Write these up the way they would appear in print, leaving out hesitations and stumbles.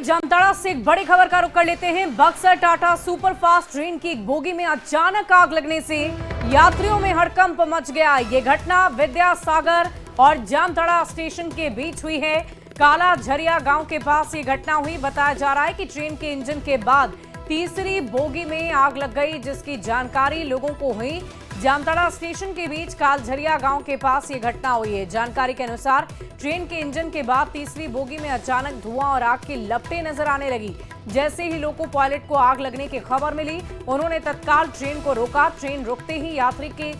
जामताड़ा से एक बड़ी खबर का रुख कर लेते हैं। बक्सर टाटा सुपरफास्ट ट्रेन की एक बोगी में अचानक आग लगने से यात्रियों में हड़कंप मच गया। ये घटना विद्यासागर और जामताड़ा स्टेशन के बीच हुई है। काला झरिया गांव के पास ये घटना हुई। बताया जा रहा है कि ट्रेन के इंजन के बाद तीसरी बोगी में आग लग गई, जिसकी जानकारी लोगों को हुई। जामताड़ा स्टेशन के बीच कालझरिया गांव के पास ये घटना हुई है। जानकारी के अनुसार ट्रेन के इंजन के बाद तीसरी बोगी में अचानक धुआं और आग की लपटें नजर आने लगी। जैसे ही लोको पायलट को आग लगने की खबर मिली, उन्होंने तत्काल ट्रेन को रोका। ट्रेन रुकते ही यात्री के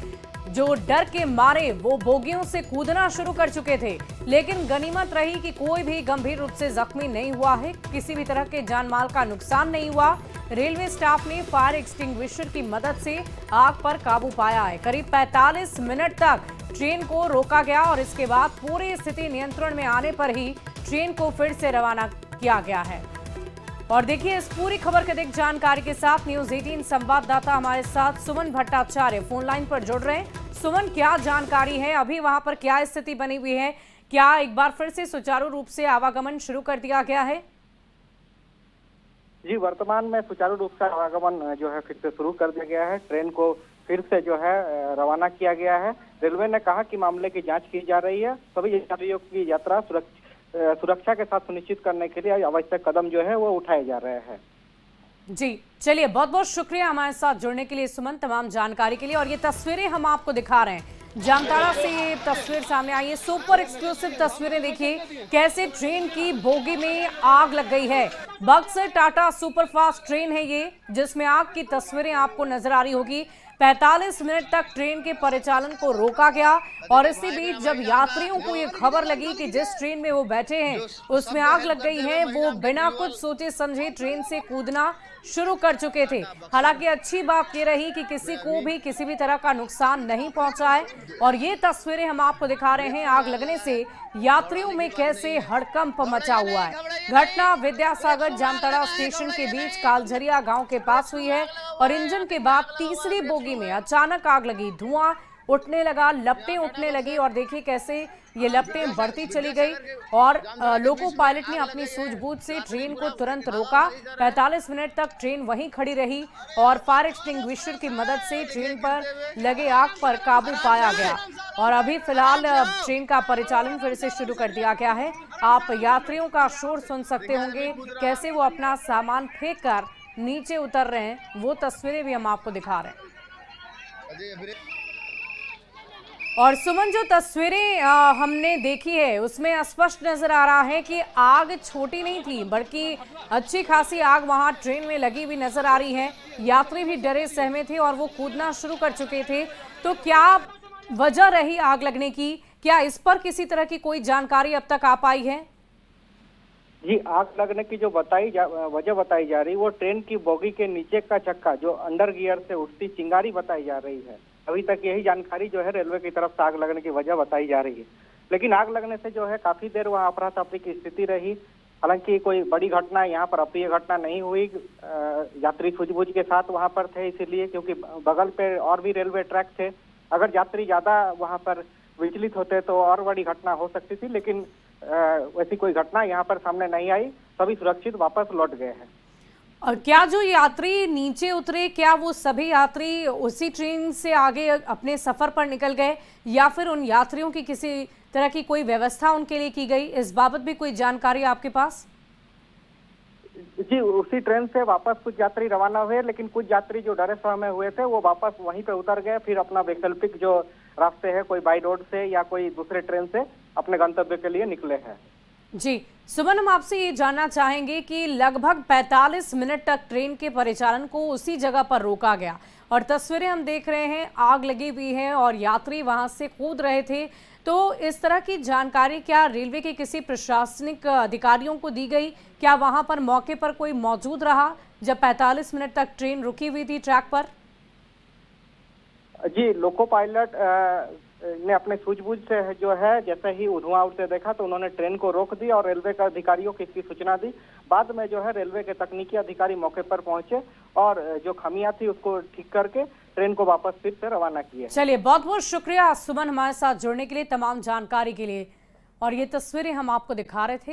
जो डर के मारे वो बोगियों से कूदना शुरू कर चुके थे, लेकिन गनीमत रही कि कोई भी गंभीर रूप से जख्मी नहीं हुआ है। किसी भी तरह के जान माल का नुकसान नहीं हुआ। रेलवे स्टाफ ने फायर एक्सटिंग्विशर की मदद से आग पर काबू पाया है। करीब 45 मिनट तक ट्रेन को रोका गया और इसके बाद पूरी स्थिति नियंत्रण में आने पर ही ट्रेन को फिर से रवाना किया गया है। और देखिए, इस पूरी खबर के अधिक जानकारी के साथ न्यूज 18 संवाददाता हमारे साथ सुमन भट्टाचार्य फोन लाइन पर जुड़ रहे हैं। सुमन, क्या जानकारी है? अभी वहां पर क्या स्थिति बनी हुई है? क्या एक बार फिर से सुचारू रूप से आवागमन शुरू कर दिया गया है? जी, वर्तमान में सुचारू रूप से आवागमन जो है फिर से शुरू कर दिया गया है। ट्रेन को फिर से जो है रवाना किया गया है। रेलवे ने कहा कि मामले की जांच की जा रही है। सभी यात्रियों की यात्रा सुरक्षा के साथ सुनिश्चित करने के लिए आवश्यक कदम जो है वो उठाए जा रहे हैं। जी, चलिए, बहुत बहुत शुक्रिया हमारे साथ जुड़ने के लिए सुमन, तमाम जानकारी के लिए। और ये तस्वीरें हम आपको दिखा रहे हैं, जामताड़ा से ये तस्वीर सामने आई है। सुपर एक्सक्लूसिव तस्वीरें देखिए, कैसे ट्रेन की बोगी में आग लग गई है। बक्सर टाटा सुपरफास्ट ट्रेन है ये, जिसमें आग की तस्वीरें आपको नजर आ रही होगी। 45 मिनट तक ट्रेन के परिचालन को रोका गया और इसी बीच जब यात्रियों को ये खबर लगी कि जिस ट्रेन में वो बैठे हैं उसमें आग लग गई है, वो बिना कुछ सोचे समझे ट्रेन से कूदना शुरू कर चुके थे। हालांकि अच्छी बात ये रही कि किसी को भी किसी भी तरह का नुकसान नहीं पहुंचा है। और ये तस्वीरें हम आपको दिखा रहे हैं आग लगने से यात्रियों में कैसे हड़कंप मचा हुआ है। घटना विद्यासागर जामताड़ा स्टेशन के बीच कालझरिया गांव के पास हुई है और इंजन के बाद तीसरी बोगी में अचानक आग लगी। धुआं उठने लगा, लपटें उठने लगी और देखिए कैसे ये लपटें बढ़ती चली गई। और लोको पायलट ने अपनी सूझबूझ से ट्रेन को तुरंत रोका। 45 मिनट तक ट्रेन वहीं खड़ी रही और फायर एक्सटिंग्विशर की मदद से ट्रेन पर लगे आग पर काबू पाया गया। और अभी फिलहाल ट्रेन का परिचालन फिर से शुरू कर दिया गया है। आप यात्रियों का शोर सुन सकते होंगे, कैसे वो अपना सामान फेंक कर नीचे उतर रहे हैं। वो तस्वीरें भी हम आपको दिखा रहे हैं। और सुमन, जो तस्वीरें हमने देखी है उसमें स्पष्ट नजर आ रहा है कि आग छोटी नहीं थी, बल्कि अच्छी खासी आग वहां ट्रेन में लगी हुई नजर आ रही है। यात्री भी डरे सहमे थे और वो कूदना शुरू कर चुके थे। तो क्या वजह रही आग लगने की? क्या इस पर किसी तरह की कोई जानकारी अब तक आ पाई है? जी, आग लगने की जो वजह बताई जा रही वो ट्रेन की बोगी के नीचे का चक्का जो अंडर गियर से उठती चिंगारी बताई जा रही है। अभी तक यही जानकारी जो है रेलवे की तरफ से आग लगने की वजह बताई जा रही है। लेकिन आग लगने से जो है काफी देर वहाँ अफरा तफरी की स्थिति रही। हालांकि कोई बड़ी घटना यहाँ पर अप्रिय घटना नहीं हुई। यात्री सूझबूझ के साथ वहाँ पर थे, इसीलिए क्योंकि बगल पे और भी रेलवे ट्रैक थे। अगर यात्री ज्यादा वहाँ पर विचलित होते तो और बड़ी घटना हो सकती थी, लेकिन वैसी कोई घटना यहाँ पर सामने नहीं आई। सभी सुरक्षित वापस लौट गए हैं। और क्या जो यात्री नीचे उतरे, क्या वो सभी यात्री उसी ट्रेन से आगे अपने सफर पर निकल गए या फिर उन यात्रियों की किसी तरह की कोई व्यवस्था उनके लिए की गई? इस बाबत भी कोई जानकारी आपके पास? जी, उसी ट्रेन से वापस कुछ यात्री रवाना हुए, लेकिन कुछ यात्री जो डरे सहमे हुए थे वो वापस वहीं पे उतर गए। फिर अपना वैकल्पिक जो रास्ते है, कोई बाई रोड से या कोई दूसरे ट्रेन से अपने गंतव्य के लिए निकले हैं। जी सुमन, हम आपसे ये जानना चाहेंगे कि लगभग 45 मिनट तक ट्रेन के परिचालन को उसी जगह पर रोका गया और तस्वीरें हम देख रहे हैं, आग लगी हुई है और यात्री वहां से कूद रहे थे। तो इस तरह की जानकारी क्या रेलवे के किसी प्रशासनिक अधिकारियों को दी गई? क्या वहां पर मौके पर कोई मौजूद रहा जब 45 मिनट तक ट्रेन रुकी हुई थी ट्रैक पर? जी, लोको पायलट ने अपने सूझबूझ से जो है जैसे ही धुआं उड़ते देखा तो उन्होंने ट्रेन को रोक दी और रेलवे के अधिकारियों को इसकी सूचना दी। बाद में जो है रेलवे के तकनीकी अधिकारी मौके पर पहुंचे और जो खामियां थी उसको ठीक करके ट्रेन को वापस फिर से रवाना किया। चलिए, बहुत बहुत शुक्रिया सुमन हमारे साथ जुड़ने के लिए, तमाम जानकारी के लिए। और ये तस्वीरें हम आपको दिखा रहे थे।